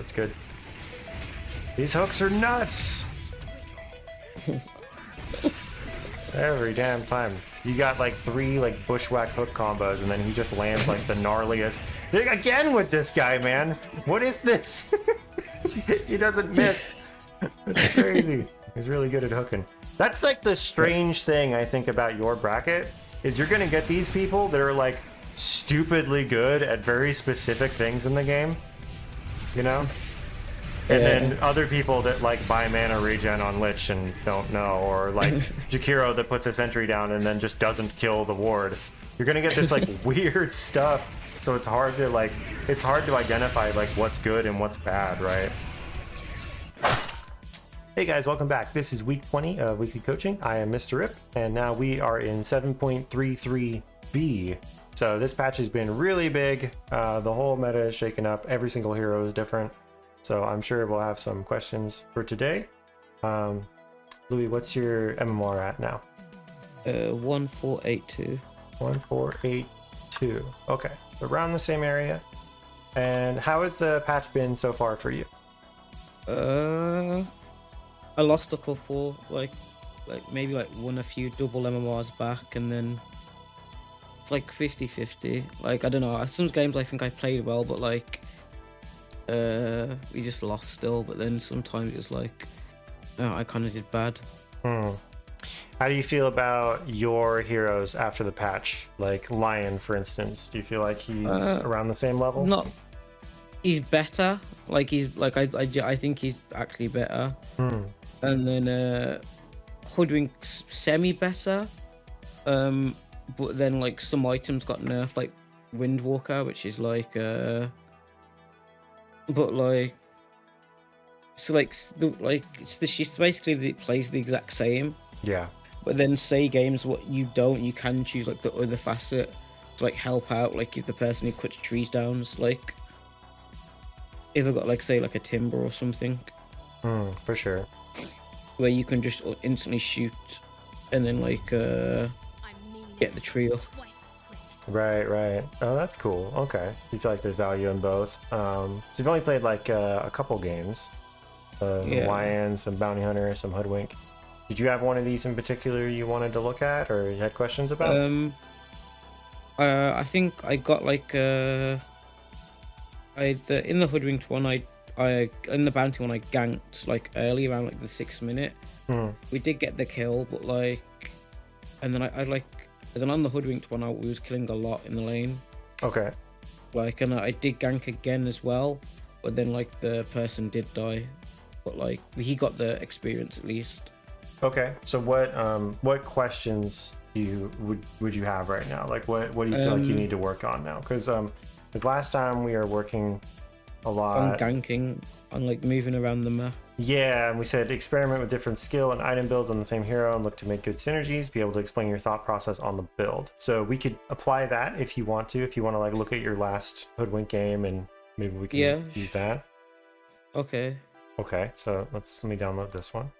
That's good. These hooks are nuts. Every damn time. You got like 3 like bushwhack hook combos, and then he just lands like the gnarliest. Again with this guy, man. What is this? He doesn't miss. It's crazy. He's really good at hooking. That's like the strange thing I think about your bracket, is you're gonna get these people that are like stupidly good at very specific things in the game, you know? And then other people that like buy mana regen on Lich and don't know, or like Jakiro that puts a sentry down and then just doesn't kill the ward. You're gonna get this like weird stuff, so it's hard to identify like what's good and what's bad, right? Hey guys, welcome back. This is week 20 of Weekly Coaching. I am Mr. Rip, and now we are in 7.33b. So this patch has been really big. The whole meta is shaken up. Every single hero is different. So I'm sure we'll have some questions for today. Louis, what's your MMR at now? 1482. 1482. Okay, so around the same area. And how has the patch been so far for you? I lost a couple, like maybe won a few double MMRs back, and then it's like 50-50. Like, I don't know, some games I think I played well, but like we just lost still. But then sometimes it's like, oh, I kind of did bad. How do you feel about your heroes after the patch? Like Lion, for instance, do you feel like he's around the same level? Not. He's better. Like, he's like, I think he's actually better. And then Hoodwink's semi better. But then like some items got nerfed, like Windwalker, which is like but like, so like she's basically plays the exact same. Yeah. But then say games what you don't, you can choose like the other facet to like help out, like if the person who cuts trees down is like, if they've got like say like a timber or something. For sure. Where you can just instantly shoot and then like get the tree off. Right. Oh, that's cool. Okay. You feel like there's value in both. So you've only played like a couple games. Lion, some Bounty Hunter, some Hoodwink. Did you have one of these in particular you wanted to look at or you had questions about? I think I got like in the Hoodwinked one, I in the Bounty one I ganked like early around like the 6th minute. We did get the kill, but like, and then then on the Hoodwinked one we was killing a lot in the lane. Okay. Like, and I did gank again as well, but then like the person did die, but like he got the experience at least. Okay, so what questions would you have right now? Like what do you feel like you need to work on now? Because last time we were working a lot on ganking, on like moving around the map. Yeah, and we said experiment with different skill and item builds on the same hero and look to make good synergies, be able to explain your thought process on the build. So we could apply that if you want to like look at your last Hoodwink game and maybe we can use that. Okay, so let me download this one.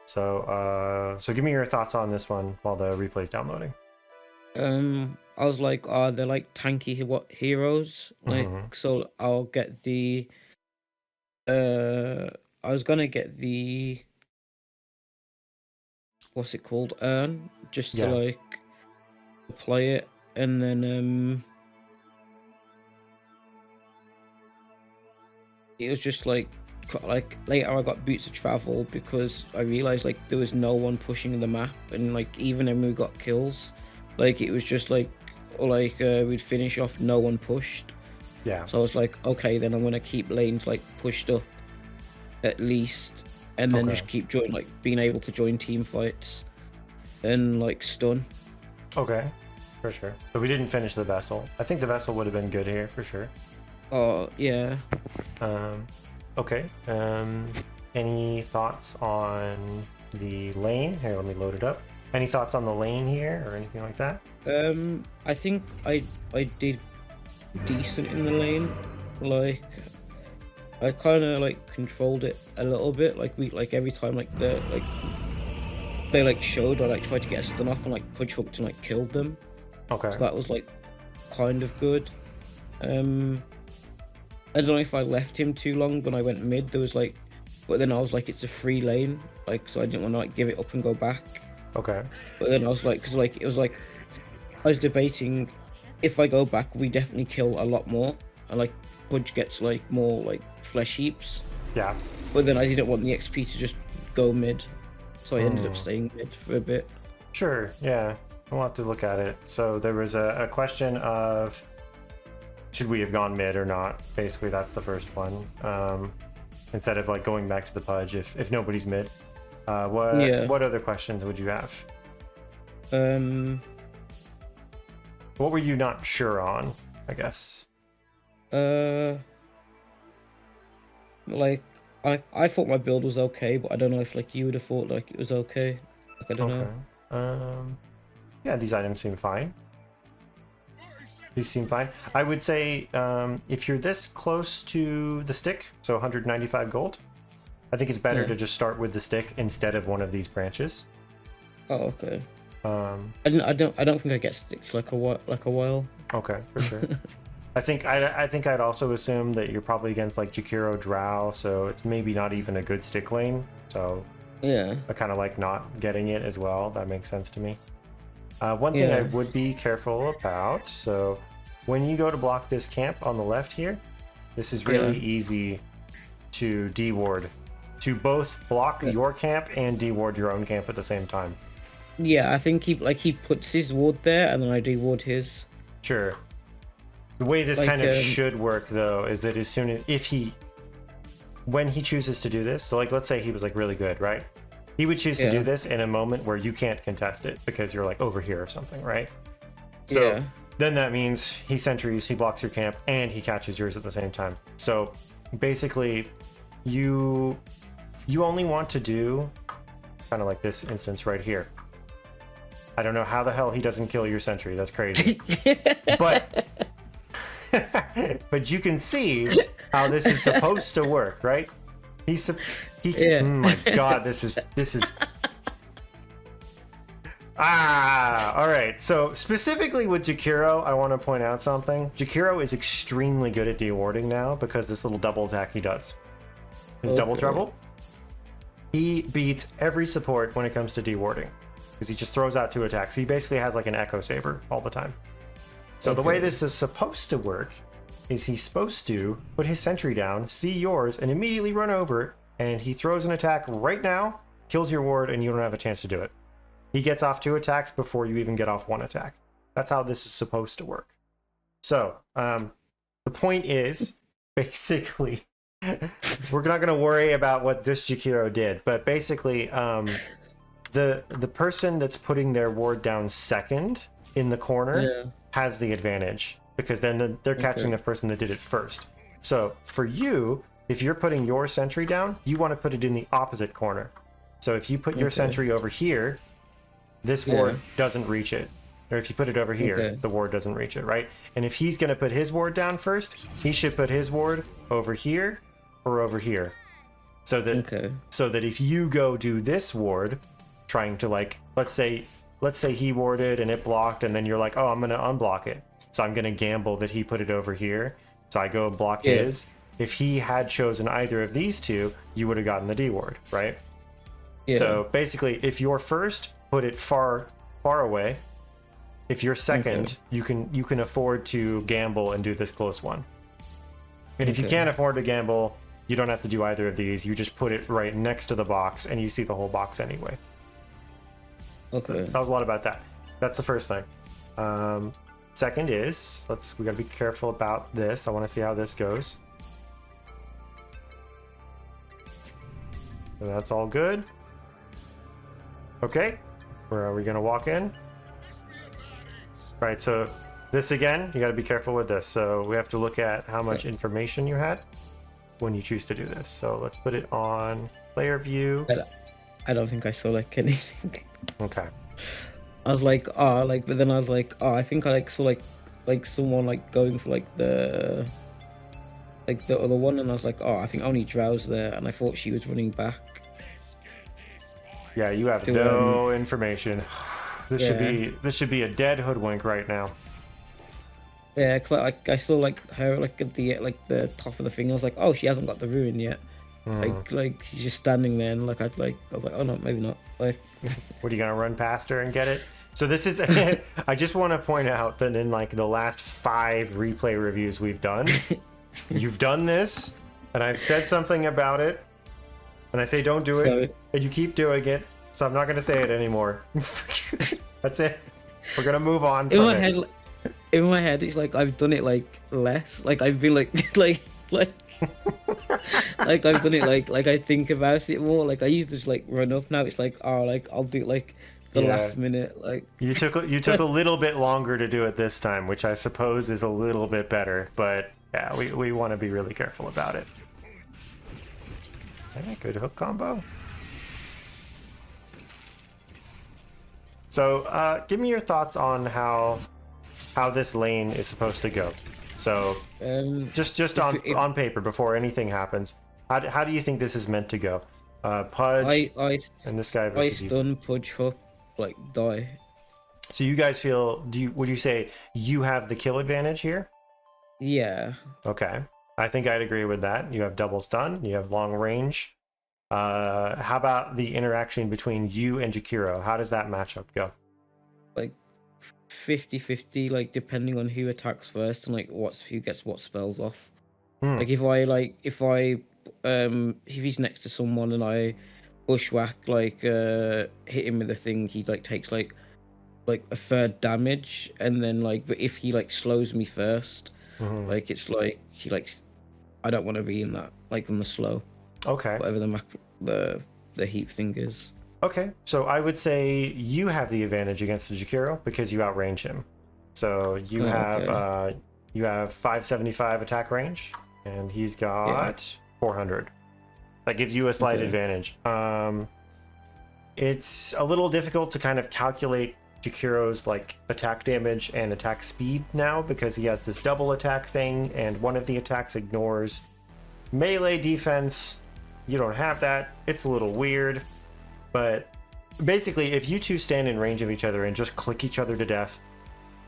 So so give me your thoughts on this one while the replay's downloading. I was like, they're like tanky heroes, like, so I'll get the I was gonna get the, what's it called, Urn, just to like play it, and then it was just like later I got Boots of Travel because I realized like there was no one pushing the map, and like even when we got kills, like it was just like we'd finish off, no one pushed. Yeah. So I was like, okay, then I'm gonna keep lanes like pushed up at least, and then just keep being able to join team fights and like stun. Okay, for sure. But we didn't finish the vessel. I think the vessel would have been good here for sure. Oh yeah. Okay. Any thoughts on the lane? Here, let me load it up. Any thoughts on the lane here or anything like that? I think I did decent in the lane. Like, I kind of like controlled it a little bit. Like every time they showed, I like tried to get a stun off and like push hooked and like killed them. Okay. So that was like kind of good. I don't know if I left him too long when I went mid. There was like, but then I was like, it's a free lane, like, so I didn't want to like give it up and go back. Okay. But then I was like, because like it was like I was debating if I go back, we definitely kill a lot more, and like Pudge gets like more like flesh heaps. Yeah. But then I didn't want the XP to just go mid, so I ended up staying mid for a bit. Sure. Yeah. We'll have to look at it. So there was a question of should we have gone mid or not? Basically, that's the first one. Instead of like going back to the Pudge if nobody's mid. What other questions would you have? What were you not sure on, I guess? Like I thought my build was okay, but I don't know if like you would have thought like it was okay. Like I don't know. Yeah, these items seem fine. These seem fine. I would say if you're this close to the stick, so 195 gold, I think it's better to just start with the stick instead of one of these branches. Oh, okay. I don't think I get sticks like a while. Okay, for sure. I think I'd also assume that you're probably against like Jakiro Drow, so it's maybe not even a good stick lane. So yeah, I kind of like not getting it as well. That makes sense to me. One thing I would be careful about, so when you go to block this camp on the left here, this is really easy to deward, to both block your camp and deward your own camp at the same time. Yeah, I think he puts his ward there and then I deward his. Sure. The way this kind of should work though is that as soon as when he chooses to do this, so like let's say he was like really good, right? He would choose to do this in a moment where you can't contest it because you're like over here or something, right? So then that means he sentries, he blocks your camp, and he catches yours at the same time. So basically, you only want to do kind of like this instance right here. I don't know how the hell he doesn't kill your sentry. That's crazy. but you can see how this is supposed to work, right? Oh my god, this is all right. So specifically with Jakiro, I want to point out something. Jakiro is extremely good at dewarding now because this little double attack he does. His double trouble. He beats every support when it comes to dewarding because he just throws out 2 attacks. He basically has like an Echo Saber all the time. So the way this is supposed to work is he's supposed to put his sentry down, see yours, and immediately run over it, and he throws an attack right now, kills your ward, and you don't have a chance to do it. He gets off 2 attacks before you even get off 1 attack. That's how this is supposed to work. So, the point is, basically, we're not going to worry about what this Jakiro did, but basically, the person that's putting their ward down second in the corner has the advantage, because then they're catching the person that did it first. So, for you, if you're putting your sentry down, you want to put it in the opposite corner. So if you put your sentry over here, this ward doesn't reach it. Or if you put it over here, the ward doesn't reach it, right? And if he's going to put his ward down first, he should put his ward over here or over here. So that if you go do this ward, trying to like, let's say he warded and it blocked, and then you're like, oh, I'm going to unblock it. So I'm going to gamble that he put it over here. So I go block his. If he had chosen either of these two, you would have gotten the D ward, right? Yeah. So basically, if you're first, put it far away. If you're second, you can afford to gamble and do this close one. And if you can't afford to gamble, you don't have to do either of these. You just put it right next to the box, and you see the whole box anyway. Okay. That was a lot about that. That's the first thing. Second is, we gotta be careful about this. I want to see how this goes. So that's all good. Okay, where are we gonna walk in? Right, so this again, you gotta be careful with this. So we have to look at how much information you had when you choose to do this. So let's put it on player view. I don't think I saw like anything. Okay. I was like, but then I was like, I think I saw like someone like going for like the other one, and I was like, I think only Drow's there, and I thought she was running back. Yeah, you have no information. This should be a dead Hoodwink right now. Yeah, cause I saw like her like at the top of the thing. I was like, oh, she hasn't got the ruin yet. Hmm. Like she's just standing there, and like I was like, oh no, maybe not. Like, What are you gonna run past her and get it? So this is. I just want to point out that in like the last 5 replay reviews we've done, you've done this, and I've said something about it, and I say don't do so it, and you keep doing it. So I'm not gonna say it anymore. That's it. We're gonna move on in from my it. head, in my head, it's like I've done it like less. Like I've been like like I've done it like I think about it more. Like I used to just like run up. Now it's like, oh, like I'll do like the Yeah. last minute. Like You took a little bit longer to do it this time, which I suppose is a little bit better. But yeah, we want to be really careful about it. Yeah, good hook combo. So give me your thoughts on how this lane is supposed to go. So just on paper before anything happens, how do you think this is meant to go? Pudge I and this guy I versus you. stun Pudge hook like die. So you guys feel? Would you say you have the kill advantage here? Yeah. Okay, I think I'd agree with that. You have double stun. You have long range. How about the interaction between you and Jakiro? How does that matchup go? Like 50-50, like depending on who attacks first and like who gets what spells off. Hmm. Like if he's next to someone and I bushwhack hit him with a thing, he like takes like a third damage, and then like but if he like slows me first, Mhm. like it's like he like I don't want to be in that like on the slow, Okay. whatever the heat thing is. Okay. So I would say you have the advantage against the Jakiro because you outrange him. So you Oh, have okay. you have 575 attack range, and he's got 400. That gives you a slight Okay. advantage. It's a little difficult to kind of calculate Jakiro's like attack damage and attack speed now because he has this double attack thing, and one of the attacks ignores melee defense. You don't have that. It's a little weird, but basically, if you two stand in range of each other and just click each other to death,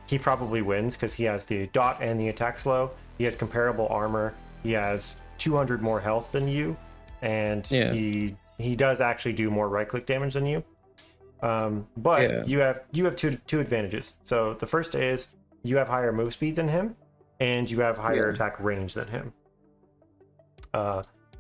he probably wins because he has the dot and the attack slow. He has comparable armor. He has 200 more health than you, and Yeah. he does actually do more right click damage than you. But you have two advantages. So the first is you have higher move speed than him, and you have higher attack range than him.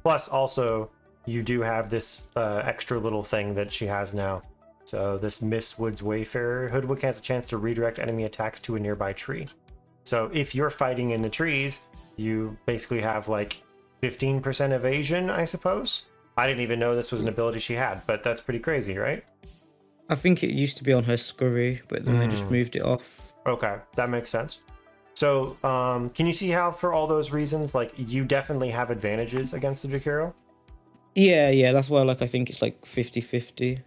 Plus, also you do have this extra little thing that she has now. So this Miss Woods Wayfarer, Hoodwink has a chance to redirect enemy attacks to a nearby tree. So if you're fighting in the trees, you basically have like 15% evasion, I suppose. I didn't even know this was an ability she had, but that's pretty crazy, right? I think it used to be on her scurry, but then they just moved it off. Okay, that makes sense. So can you see how for all those reasons, like you definitely have advantages against the Jakiro? Yeah, that's why like I think it's like 50-50.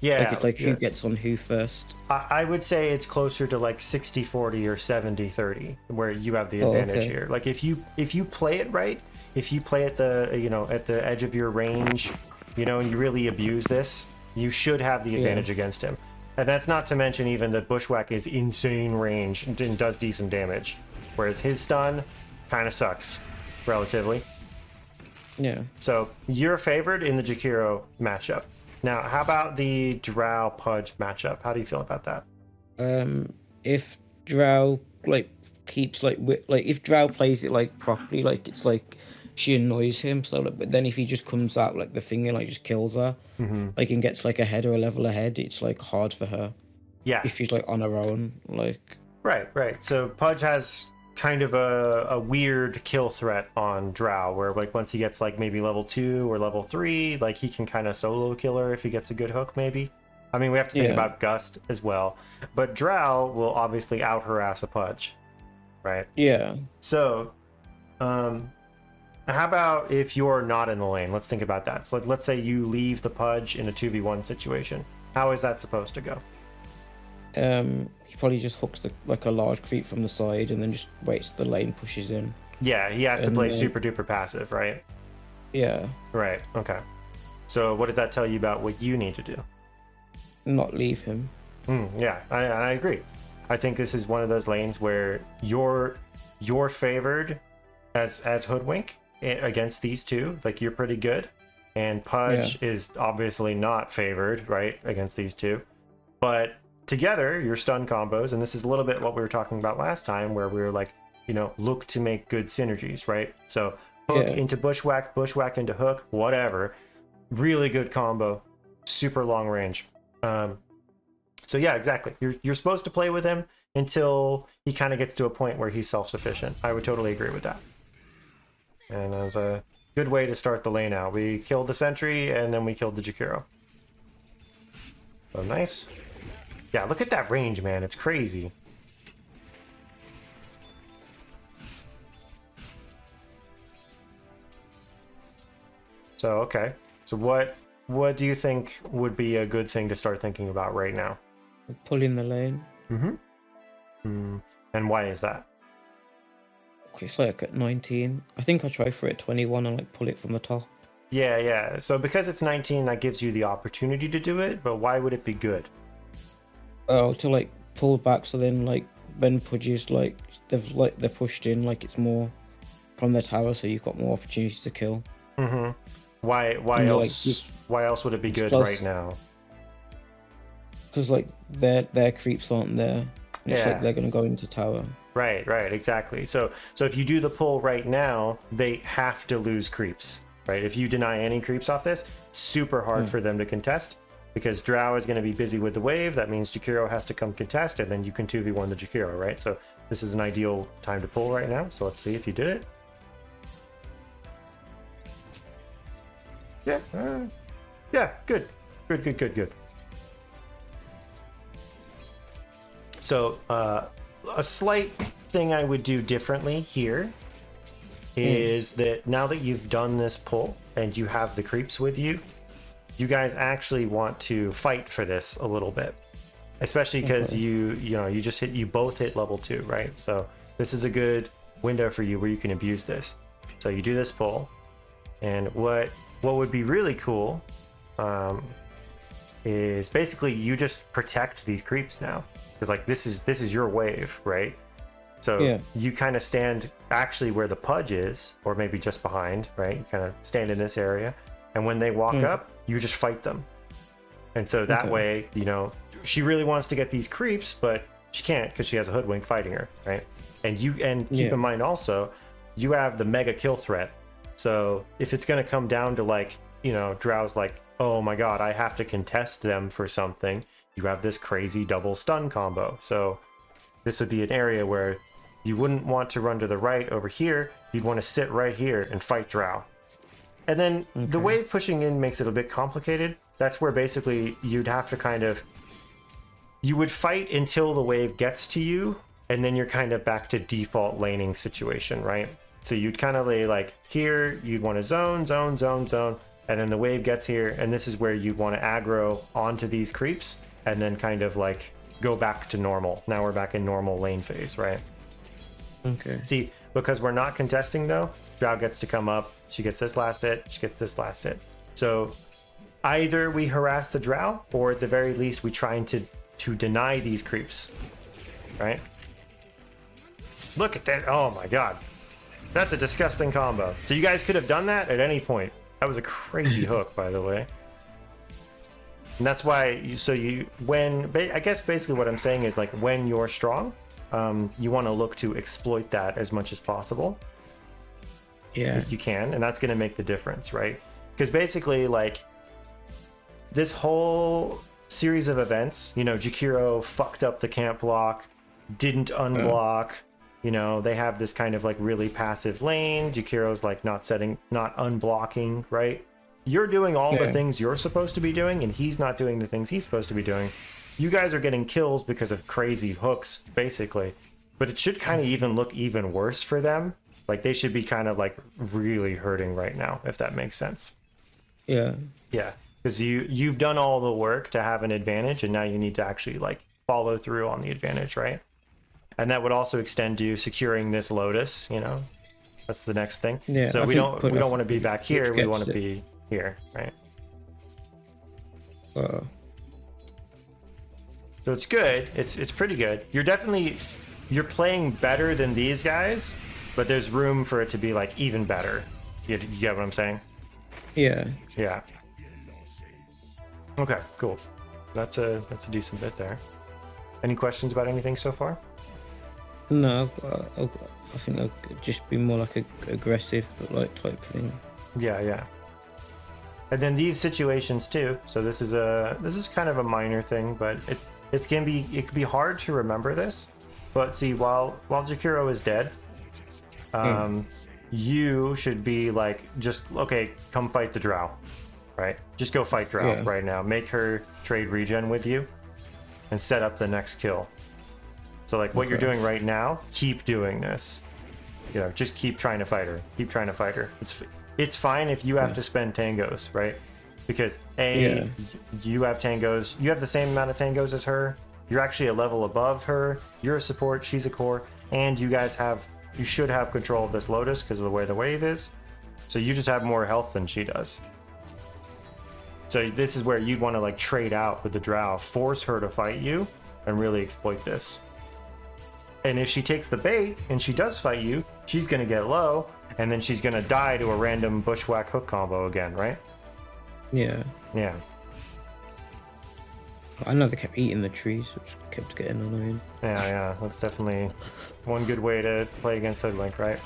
Yeah, Like it's like who gets on who first. I would say it's closer to like 60-40 or 70-30 where you have the advantage here. Like if you play it right, if you play at the at the edge of your range, and you really abuse this, you should have the advantage against him. And that's not to mention even that Bushwhack is insane range and does decent damage, whereas his stun kind of sucks relatively. Yeah. So you're favored in the Jakiro matchup. Now, how about the Drow Pudge matchup? How do you feel about that? If Drow like keeps like if Drow plays it like properly, like it's like she annoys him. So, but then if he just comes out like the thing and like just kills her, like and gets like ahead or a level ahead, it's like hard for her. Yeah. If she's like on her own, like. Right. So Pudge has kind of a weird kill threat on Drow, where like once he gets like maybe level 2 or level 3, like he can kind of solo kill her if he gets a good hook, maybe. I mean, we have to think about Gust as well, but Drow will obviously out harass a Pudge, right? Yeah. So, how about if you're not in the lane? Let's think about that. So let's say you leave the Pudge in a 2v1 situation. How is that supposed to go? He probably just hooks like a large creep from the side and then just waits till the lane pushes in. Yeah, he has to play super duper passive, right? Yeah. Right. Okay. So what does that tell you about what you need to do? Not leave him. Yeah, I agree. I think this is one of those lanes where you're favored as Hoodwink against these two. Like, you're pretty good. And Pudge is obviously not favored, right, against these two. But together, your stun combos, and this is a little bit what we were talking about last time, where we were like, you know, look to make good synergies, right? So hook into bushwhack, bushwhack into hook, whatever. Really good combo, super long range. So yeah, exactly. You're supposed to play with him until he kind of gets to a point where he's self-sufficient. I would totally agree with that. And that was a good way to start the lane out. We killed the sentry and then we killed the Jakiro. So nice. Yeah, look at that range, man. It's crazy. So, okay. So what do you think would be a good thing to start thinking about right now? Pulling the lane. And why is that? It's like at 19. I think I try for it at 21 and like pull it from the top. Yeah. So because it's 19, that gives you the opportunity to do it, but why would it be good? Oh, to like pull back, so then like when Pudges they're pushed in, like it's more from their tower, so you've got more opportunities to kill. Why else would it be good right now? Because like their creeps aren't there. It's like they're gonna go into tower. Right, exactly. So if you do the pull right now, they have to lose creeps, right? If you deny any creeps off this, it's super hard for them to contest, because Drow is going to be busy with the wave. That means Jakiro has to come contest, and then you can 2v1 the Jakiro, right? So this is an ideal time to pull right now. So let's see if you did it. Yeah, good. So a slight thing I would do differently here is that now that you've done this pull and you have the creeps with you, you guys actually want to fight for this a little bit, especially because you both hit level 2, right? So this is a good window for you where you can abuse this. So you do this pull, and what would be really cool is basically you just protect these creeps now, because like this is your wave, right? So you kind of stand actually where the Pudge is, or maybe just behind, right? You kind of stand in this area, and when they walk up, you just fight them. And so that way, you know, she really wants to get these creeps, but she can't because she has a Hoodwink fighting her, right? And keep in mind also, you have the mega kill threat. So if it's going to come down to like, you know, Drow's like, oh my god, I have to contest them for something, you have this crazy double stun combo. So this would be an area where you wouldn't want to run to the right over here. You'd want to sit right here and fight Drow. And then the wave pushing in makes it a bit complicated. That's where basically you'd have to you would fight until the wave gets to you, and then you're kind of back to default laning situation, right? So you'd kind of lay like here, you'd want to zone, and then the wave gets here, and this is where you'd want to aggro onto these creeps, and then kind of like go back to normal. Now we're back in normal lane phase, right? Okay. See, because we're not contesting though, Drow gets to come up, she gets this last hit, she gets this last hit. So either we harass the Drow, or at the very least we trying to deny these creeps, right? Look at that, oh my god. That's a disgusting combo. So you guys could have done that at any point. That was a crazy hook, by the way. And that's why, I guess basically what I'm saying is like when you're strong, you want to look to exploit that as much as possible. Yeah. If you can, and that's going to make the difference, right? Because basically, like, this whole series of events, you know, Jakiro fucked up the camp block, didn't unblock, you know, they have this kind of like really passive lane. Jakiro's like not unblocking, right? You're doing all the things you're supposed to be doing, and he's not doing the things he's supposed to be doing. You guys are getting kills because of crazy hooks, basically. But it should kind of even look even worse for them. Like, they should be kind of like really hurting right now, if that makes sense. Yeah. Yeah, because you've done all the work to have an advantage, and now you need to actually like follow through on the advantage, right? And that would also extend to securing this Lotus, you know? That's the next thing. Yeah, so we don't want to be back here, we want to be here, right? So it's good. It's pretty good. You're you're playing better than these guys, but there's room for it to be like even better. You get what I'm saying? Yeah. Yeah. Okay, cool. That's a decent bit there. Any questions about anything so far? No, I think I'll just be more like a aggressive, but like type thing. Yeah, yeah. And then these situations too. So this is kind of a minor thing, but it can be hard to remember this. But see, while Jakiro is dead, you should be like, just okay, come fight the Drow, right? Just go fight Drow right now. Make her trade regen with you, and set up the next kill. So like what you're doing right now, keep doing this. You know, just keep trying to fight her. Keep trying to fight her. It's fine if you have to spend tangos, right? Because you have tangos. You have the same amount of tangos as her. You're actually a level above her. You're a support. She's a core, and you guys you should have control of this Lotus because of the way the wave is. So you just have more health than she does. So this is where you'd want to like trade out with the Drow, force her to fight you, and really exploit this. And if she takes the bait and she does fight you, she's gonna get low, and then she's gonna die to a random bushwhack hook combo again, right? Yeah. Yeah. I know they kept eating the trees, which kept getting annoying. Yeah. That's definitely one good way to play against Hoodwink, right?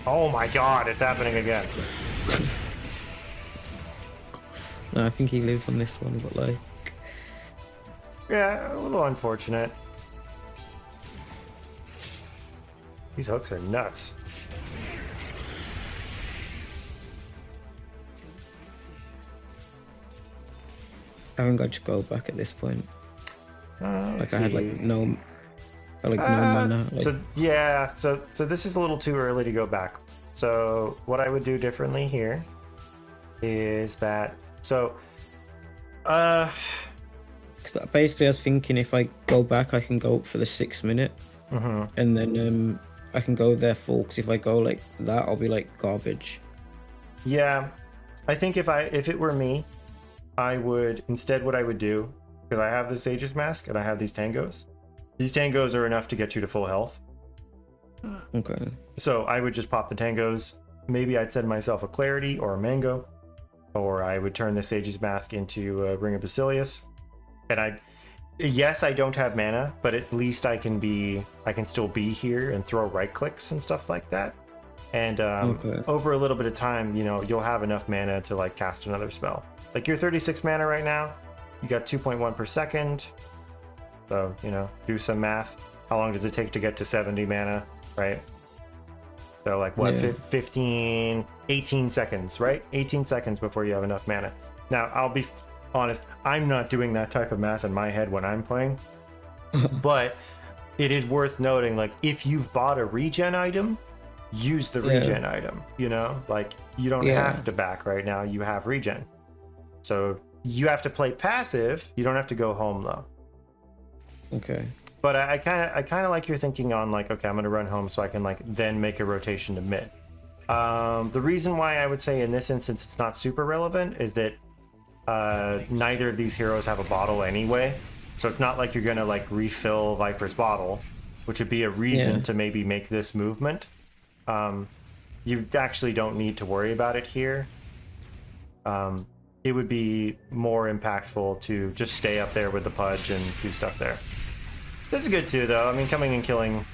Oh my god, it's happening again. No, I think he lives on this one, but like... Yeah, a little unfortunate. These hooks are nuts. I haven't got to go back at this point. Like I had like no mana. Like... So yeah, so this is a little too early to go back. So what I would do differently here is that basically I was thinking if I go back I can go up for the 6 minute, and then I can go there full, because if I go like that I'll be like garbage. Yeah, I think if it were me, I would instead, what I would do, because I have the Sage's Mask and I have these tangos. These tangos are enough to get you to full health. Okay. So I would just pop the tangos. Maybe I'd send myself a Clarity or a Mango, or I would turn the Sage's Mask into a Ring of Basilius. And yes, I don't have mana, but at least I can still be here and throw right clicks and stuff like that. And over a little bit of time, you know, you'll have enough mana to like cast another spell. Like you're 36 mana right now, you got 2.1 per second. So, you know, do some math. How long does it take to get to 70 mana, right? So like what, 15, 18 seconds, right? 18 seconds before you have enough mana. Now, I'll be honest, I'm not doing that type of math in my head when I'm playing. But it is worth noting, like, if you've bought a regen item, use the regen item, you know? Like, you don't have to back right now, you have regen. So you have to play passive. You don't have to go home though. Okay. But I kind of like your thinking on like, okay, I'm gonna run home so I can like then make a rotation to mid. The reason why I would say in this instance it's not super relevant is that neither of these heroes have a bottle anyway, so it's not like you're gonna like refill Viper's bottle, which would be a reason to maybe make this movement. You actually don't need to worry about it here. It would be more impactful to just stay up there with the Pudge and do stuff there. This is good too, though. I mean, coming and killing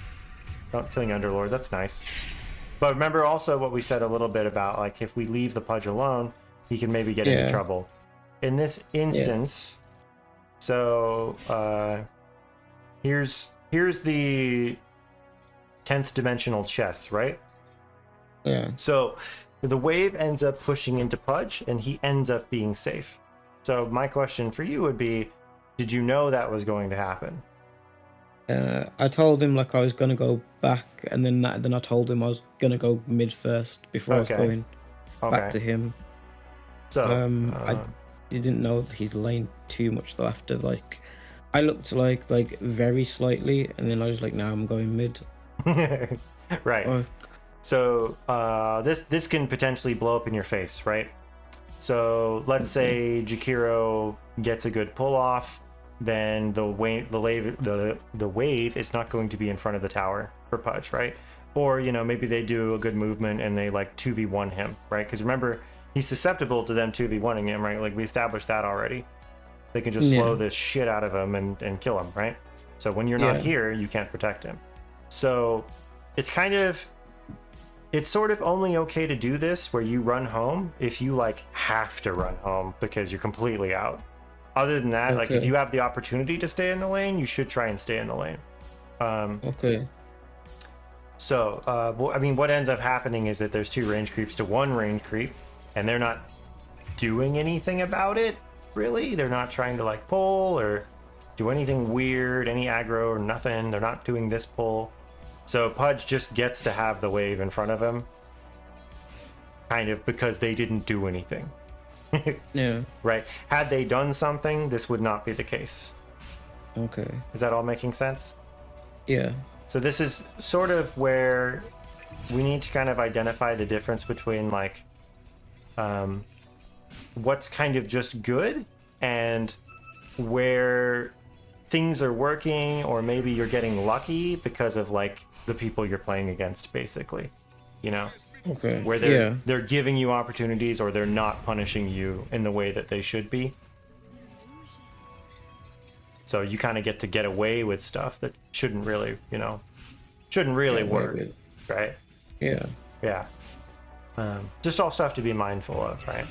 Underlord, that's nice. But remember also what we said a little bit about, like, if we leave the Pudge alone, he can maybe get into trouble. In this instance, so here's the 10th dimensional chess, right? Yeah. So the wave ends up pushing into Pudge, and he ends up being safe. So my question for you would be, did you know that was going to happen? I told him like I was gonna go back, and then I told him I was gonna go mid first before I was going back to him. So I didn't know that he's lane too much though. After like, I looked like very slightly, and then I was like, "Nah, I'm going mid." Right. So this can potentially blow up in your face, right? So let's say Jakiro gets a good pull off, then the wave is not going to be in front of the tower for Pudge, right? Or, you know, maybe they do a good movement and they like 2v1 him, right? Because remember, he's susceptible to them 2v1ing him, right? Like we established that already. They can just slow the shit out of him and kill him, right? So when you're not here, you can't protect him. So it's sort of only okay to do this where you run home if you like have to run home because you're completely out. Other than that, like if you have the opportunity to stay in the lane, you should try and stay in the lane. So, I mean, what ends up happening is that there's 2 range creeps to 1 range creep, and they're not doing anything about it, really. They're not trying to like pull or do anything weird, any aggro or nothing. They're not doing this pull. So Pudge just gets to have the wave in front of him, kind of because they didn't do anything. Yeah. Right. Had they done something, this would not be the case. Okay. Is that all making sense? Yeah. So this is sort of where we need to kind of identify the difference between like what's kind of just good and where things are working, or maybe you're getting lucky because of like the people you're playing against, basically, you know. Okay. Where they're giving you opportunities, or they're not punishing you in the way that they should be. So you kind of get away with stuff that shouldn't really, you know, work, right? Yeah. Yeah. Just all stuff to be mindful of, right?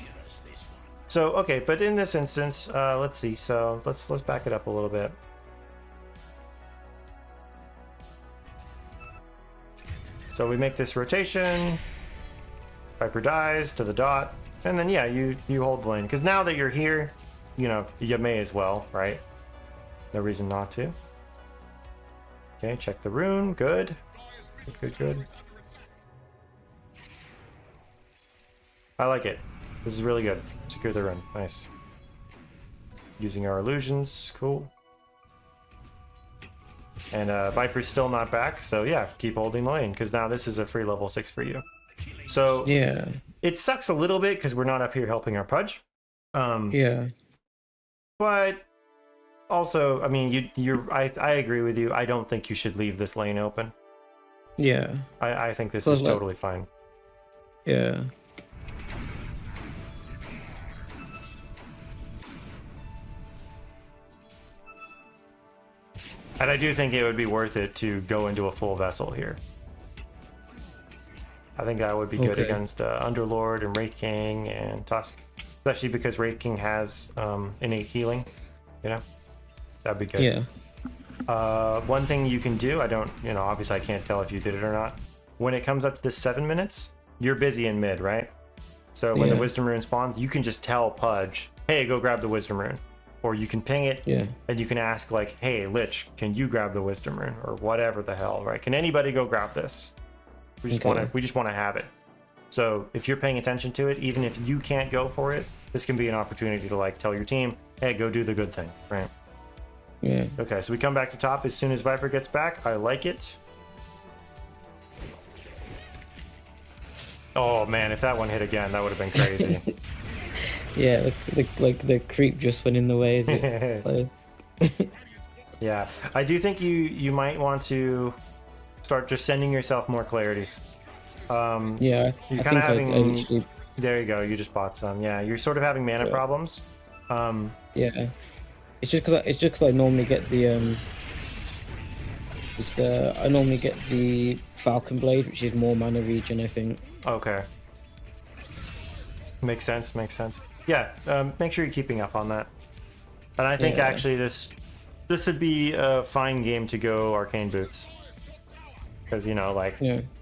So okay, but in this instance, let's see. So let's back it up a little bit. So we make this rotation. Viper dies to the dot, and then yeah, you hold the lane, because now that you're here, you know, you may as well, right? No reason not to. Okay, check the rune. Good. Good. I like it. This is really good. Secure the rune. Nice. Using our illusions. Cool. And Viper's still not back, so yeah, keep holding the lane, because now this is a free level 6 for you. So yeah, it sucks a little bit because we're not up here helping our Pudge. Yeah. But also, I mean, I agree with you. I don't think you should leave this lane open. Yeah. I think this is totally fine. Yeah. And I do think it would be worth it to go into a full vessel here. I think that would be good against Underlord and Wraith King and Tusk, especially because Wraith King has innate healing. You know, that'd be good. Yeah. One thing you can do, obviously I can't tell if you did it or not. When it comes up to the 7 minutes, you're busy in mid, right? So when the Wisdom Rune spawns, you can just tell Pudge, hey, go grab the Wisdom Rune. Or you can ping it, and you can ask like, hey, Lich, can you grab the Wisdom Rune? Or whatever the hell, right? Can anybody go grab this? We just want to have it. So if you're paying attention to it, even if you can't go for it, this can be an opportunity to like tell your team, hey, go do the good thing, right? Yeah. Okay, so we come back to top as soon as Viper gets back. I like it. Oh man, if that one hit again, that would have been crazy. Yeah, like the creep just went in the way. Is it? Yeah, I do think you might want to start just sending yourself more clarities. Yeah, you're kind of having. There you go. You just bought some. Yeah, you're sort of having mana problems. Yeah, it's just because I normally get the I normally get the Falcon Blade, which is more mana regen, I think. Okay. Makes sense. Yeah, make sure you're keeping up on that. And I think actually this would be a fine game to go Arcane Boots. Because, you know, like,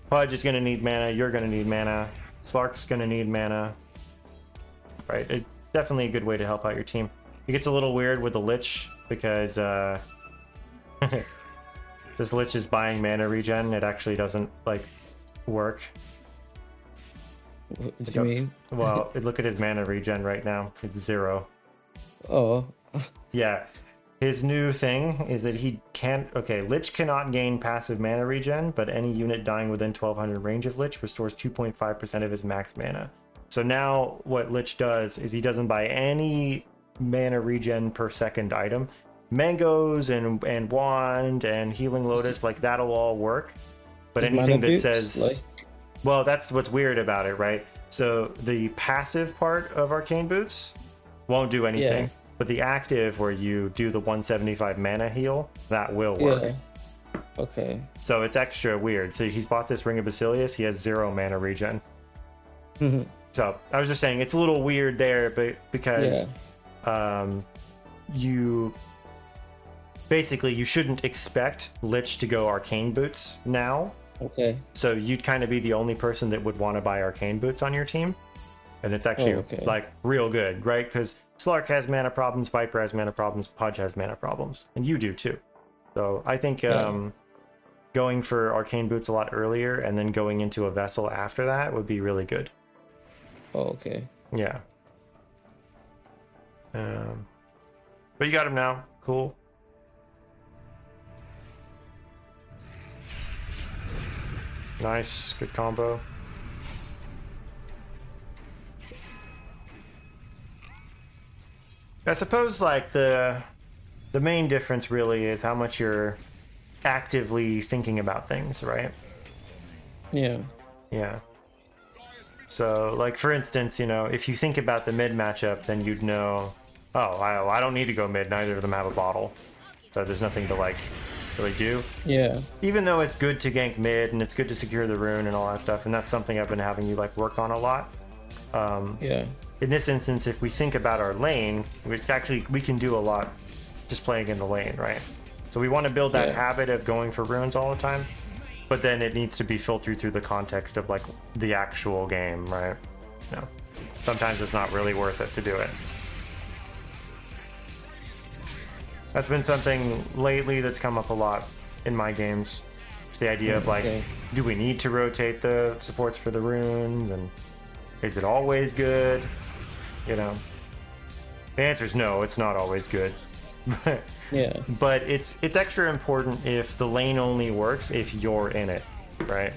Pudge is going to need mana, you're going to need mana, Slark's going to need mana. Right? It's definitely a good way to help out your team. It gets a little weird with the Lich, because this Lich is buying mana regen. It actually doesn't, like, work. What do you mean? Well, look at his mana regen right now. It's 0. Oh. Yeah. His new thing is that he can't... Okay, Lich cannot gain passive mana regen, but any unit dying within 1200 range of Lich restores 2.5% of his max mana. So now what Lich does is he doesn't buy any mana regen per second item. mangoes and wand and healing lotus, like that'll all work. But Is anything mana that boots, says, well, that's what's weird about it, right? So the passive part of arcane boots won't do anything. Yeah. But the active, where you do the 175 mana heal, that will work. Yeah. Okay. So it's extra weird. So he's bought this Ring of Basilius. He has 0 mana regen. So I was just saying it's a little weird there, but because you basically you shouldn't expect Lich to go arcane boots now. Okay. So you'd kind of be the only person that would want to buy arcane boots on your team. And it's actually like real good, right? Because Slark has mana problems, Viper has mana problems, Pudge has mana problems, and you do too. So I think going for arcane boots a lot earlier and then going into a vessel after that would be really good. Oh, okay. Yeah. But you got him now. Cool. Nice. Good combo. I suppose like the main difference really is how much you're actively thinking about things, right? Yeah. Yeah. So like for instance, you know, if you think about the mid matchup, then you'd know, oh, I don't need to go mid, neither of them have a bottle. So there's nothing to like really do. Yeah. Even though it's good to gank mid and it's good to secure the rune and all that stuff, and that's something I've been having you like work on a lot. Yeah. In this instance, if we think about our lane, we can do a lot just playing in the lane, right? So we want to build that habit of going for runes all the time, but then it needs to be filtered through the context of like the actual game, right? No, sometimes it's not really worth it to do it. That's been something lately that's come up a lot in my games. It's the idea of like, do we need to rotate the supports for the runes, and is it always good? You know, the answer is no, it's not always good. But it's extra important if the lane only works if you're in it, right?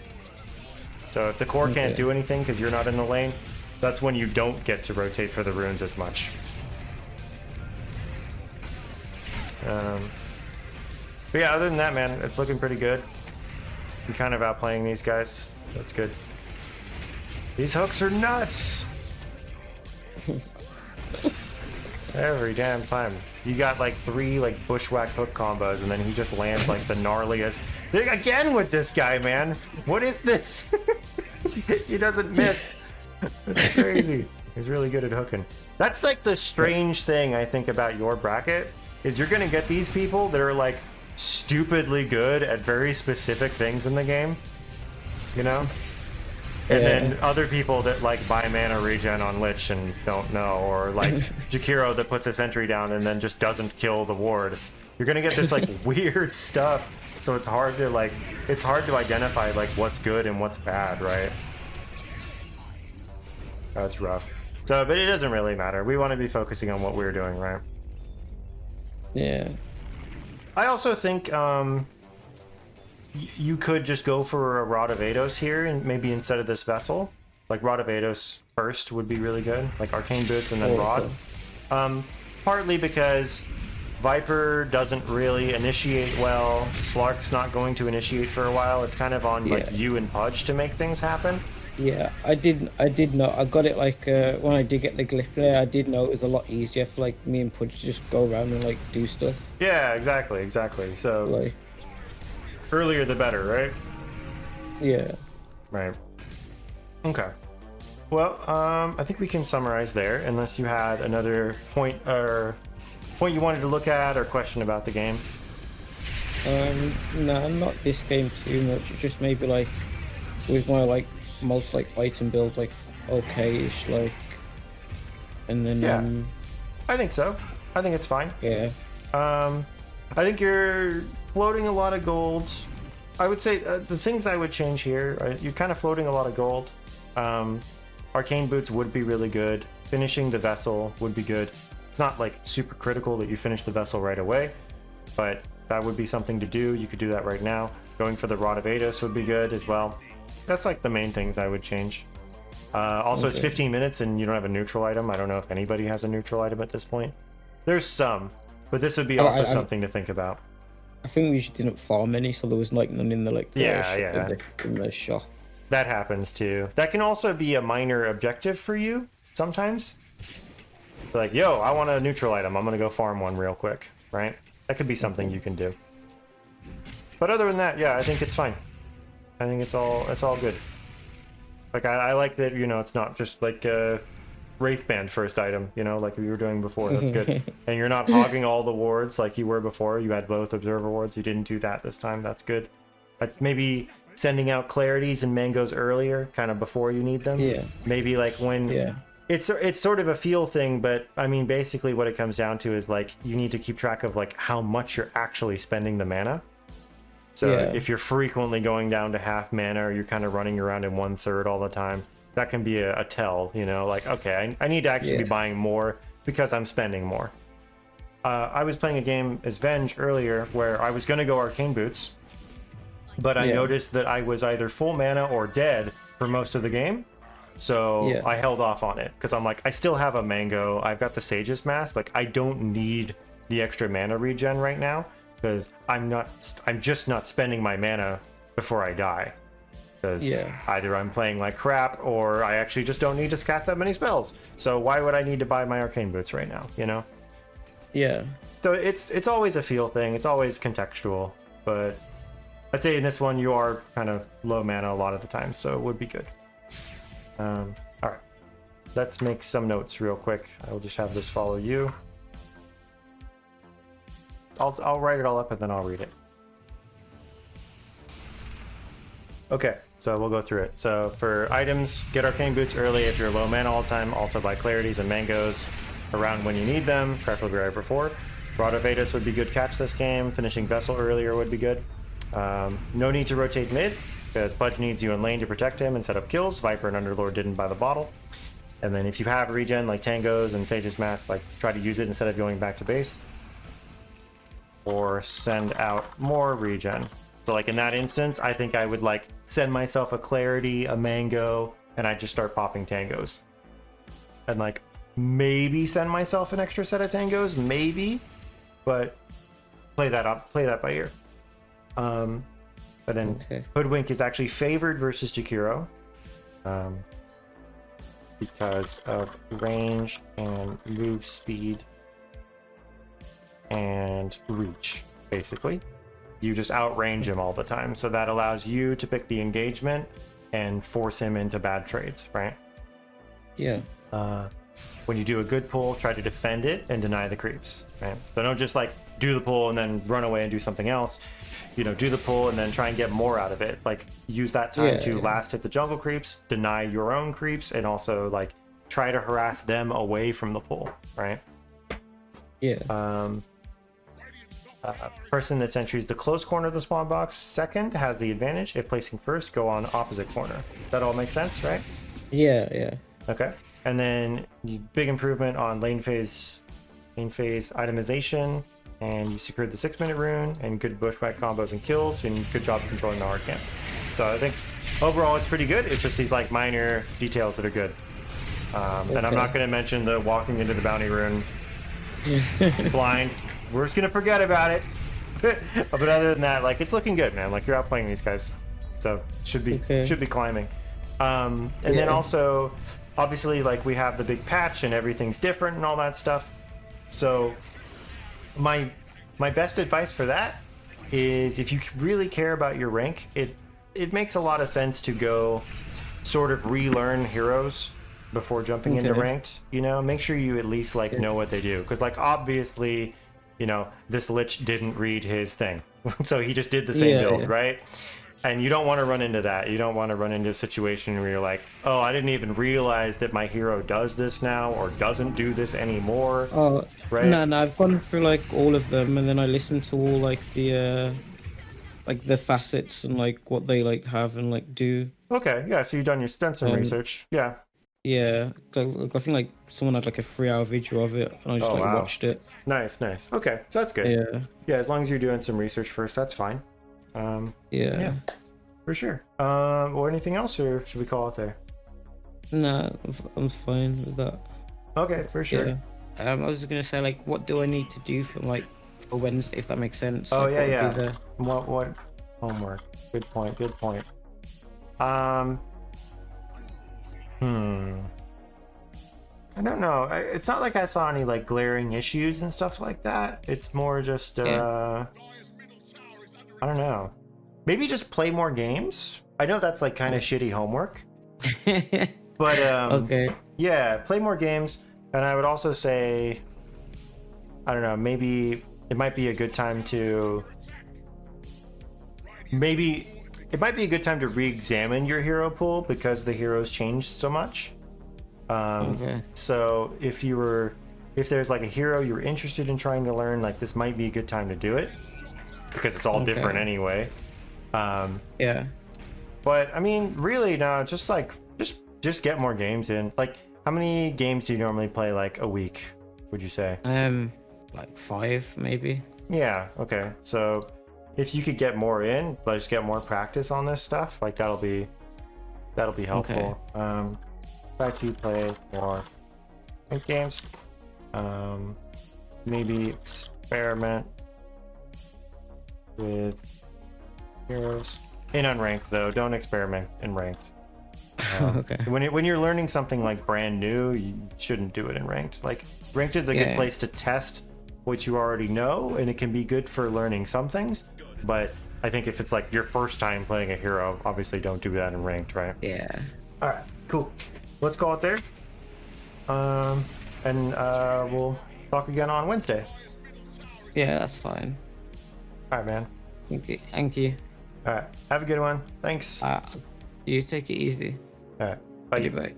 So if the core can't do anything because you're not in the lane, that's when you don't get to rotate for the runes as much. But yeah, other than that, man, it's looking pretty good. You're kind of outplaying these guys. That's good. These hooks are nuts. Every damn time. You got like 3 like bushwhack hook combos, and then he just lands like the gnarliest. Again with this guy, man. What is this? He doesn't miss. That's crazy. He's really good at hooking. That's like the strange thing I think about your bracket, is you're gonna get these people that are like stupidly good at very specific things in the game, you know? And then other people that like buy mana regen on Lich and don't know, or like Jakiro that puts a sentry down and then just doesn't kill the ward. You're gonna get this like weird stuff, so it's hard to identify like what's good and what's bad, right? That's rough. So, but it doesn't really matter. We want to be focusing on what we're doing, right? Yeah. I also think you could just go for a Rod of Ados here, and maybe instead of this vessel, like Rod of Ados first would be really good, like Arcane Boots and then Rod. Partly because Viper doesn't really initiate well, Slark's not going to initiate for a while. It's kind of on like you and Pudge to make things happen. Yeah, I did know. I got it like when I did get the glyph there. I did know it was a lot easier for like me and Pudge to just go around and like do stuff. Yeah, exactly. So like, earlier the better, right? Yeah. Right. Okay. Well, I think we can summarize there, unless you had another point you wanted to look at or question about the game. No, not this game too much. Just maybe like with my like most like item build, like okay-ish, like, and then I think so. I think it's fine. Yeah. I think you're floating a lot of gold. I would say the things I would change here, you're kind of floating a lot of gold. Arcane Boots would be really good. Finishing the vessel would be good. It's not like super critical that you finish the vessel right away, but that would be something to do. You could do that right now. Going for the Rod of Ados would be good as well. That's like the main things I would change. Also, it's 15 minutes and you don't have a neutral item. I don't know if anybody has a neutral item at this point. There's some, But this would be I- also I- something to think about. I think we just didn't farm any, so there was like none in the like in the shop. That happens too. That can also be a minor objective for you sometimes. Like, yo, I want a neutral item. I'm gonna go farm one real quick, right? That could be something you can do. But other than that, yeah, I think it's fine. I think it's all good. Like I like that, you know, it's not just like a Wraithband first item, you know, like we were doing before. That's good. And you're not hogging all the wards like you were before. You had both observer wards. You didn't do that this time. That's good. Like maybe sending out clarities and mangoes earlier, kind of before you need them. Yeah. Maybe like when. Yeah. It's sort of a feel thing, but I mean, basically what it comes down to is like you need to keep track of like how much you're actually spending the mana. So if you're frequently going down to half mana, or you're kind of running around in 1/3 all the time, that can be a tell, you know, like, okay, I need to actually be buying more because I'm spending more. I was playing a game as Venge earlier where I was going to go Arcane Boots, but I noticed that I was either full mana or dead for most of the game. So I held off on it because I'm like, I still have a mango. I've got the Sage's Mask. Like, I don't need the extra mana regen right now because I'm just not spending my mana before I die. Because either I'm playing like crap or I actually just don't need to cast that many spells. So why would I need to buy my Arcane Boots right now, you know? Yeah. So it's always a feel thing. It's always contextual. But I'd say in this one, you are kind of low mana a lot of the time, so it would be good. All right, let's make some notes real quick. I'll just have this follow you. I'll write it all up and then I'll read it. Okay, so we'll go through it. So for items, get Arcane Boots early if you're low mana all the time. Also buy Clarities and Mangoes around when you need them, preferably right before. Rod of Vadis would be good catch this game. Finishing Vessel earlier would be good. No need to rotate mid, because Pudge needs you in lane to protect him and set up kills. Viper and Underlord didn't buy the bottle. And then if you have regen like Tangos and Sage's Mask, like try to use it instead of going back to base. Or send out more regen. So like in that instance, I think I would like send myself a Clarity, a Mango, and I just start popping Tangos. And like maybe send myself an extra set of Tangos, maybe, but play that by ear. But then Hoodwink is actually favored versus Jakiro because of range and move speed and reach, basically. You just outrange him all the time, so that allows you to pick the engagement and force him into bad trades, right? Yeah. When you do a good pull, try to defend it and deny the creeps, right? So don't just like do the pull and then run away and do something else. You know, do the pull and then try and get more out of it. Like use that time to last hit the jungle creeps, deny your own creeps, and also like try to harass them away from the pull, right? Yeah. Person that sentries the close corner of the spawn box second has the advantage. If placing first, go on opposite corner. That all makes sense, right? Yeah. Okay. And then big improvement on lane phase itemization, and you secured the 6-minute rune and good bushwhack combos and kills, and good job controlling the hard camp. So I think overall it's pretty good. It's just these like minor details that are good. And I'm not going to mention the walking into the bounty rune blind. We're just going to forget about it. But other than that, like it's looking good, man. Like you're outplaying these guys, so should be climbing. And then also, obviously, like we have the big patch and everything's different and all that stuff. So my best advice for that is if you really care about your rank, it makes a lot of sense to go sort of relearn heroes before jumping into ranked. You know, make sure you at least like know what they do, because like obviously, you know, this Lich didn't read his thing, so he just did the same build, right? And you don't want to run into that. You don't want to run into a situation where you're like, oh, I didn't even realize that my hero does this now or doesn't do this anymore. Oh, right? No, I've gone through like all of them, and then I listened to all like the facets and like what they like have and like do. Okay, yeah. So you've done some research, yeah. Yeah, I think like someone had like a 3-hour video of it, and I just watched it. Nice. Okay, so that's good. Yeah, as long as you're doing some research first, that's fine. Yeah, for sure. Or anything else, or should we call it there? Nah, I'm fine with that. Okay, for sure. I was gonna say, like, what do I need to do for like for Wednesday, if that makes sense? Oh, Like, yeah, what would be yeah. What homework? Good point, good point. I don't know. It's not like I saw any like glaring issues and stuff like that. It's more just Yeah. I don't know. Maybe just play more games. I know that's like kind of shitty homework, but Okay. yeah, play more games. And I would also say, I don't know, maybe it might be a good time to re-examine your hero pool because the heroes changed so much. Okay. So if there's like a hero you're interested in trying to learn, like this might be a good time to do it because it's all different anyway. Yeah. But I mean, really, no, just get more games in. Like, how many games do you normally play like a week, would you say? Like 5 maybe. Yeah, okay. So if you could get more in, like just get more practice on this stuff, like that'll be helpful. Try to play more games. Maybe experiment with heroes in unranked though. Don't experiment in ranked. Okay. When you're learning something like brand new, you shouldn't do it in ranked. Like ranked is a good place to test what you already know, and it can be good for learning some things. But I think if it's like your first time playing a hero, obviously don't do that in ranked, right? Yeah. All right, cool. Let's call it there. And we'll talk again on Wednesday. Yeah, that's fine. All right, man. Thank you. All right, have a good one. Thanks. You take it easy. All right, bye. Bye.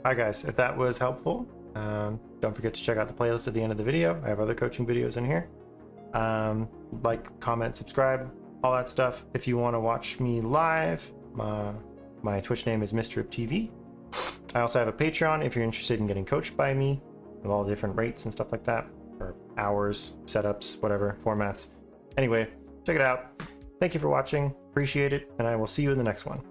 Hi guys, if that was helpful, don't forget to check out the playlist at the end of the video. I have other coaching videos in here. Like, comment, subscribe, all that stuff. If you want to watch me live, my Twitch name is MrIpTV. I also have a Patreon if you're interested in getting coached by me with all the different rates and stuff like that, or hours, setups, whatever, formats. Anyway, check it out. Thank you for watching, appreciate it, and I will see you in the next one.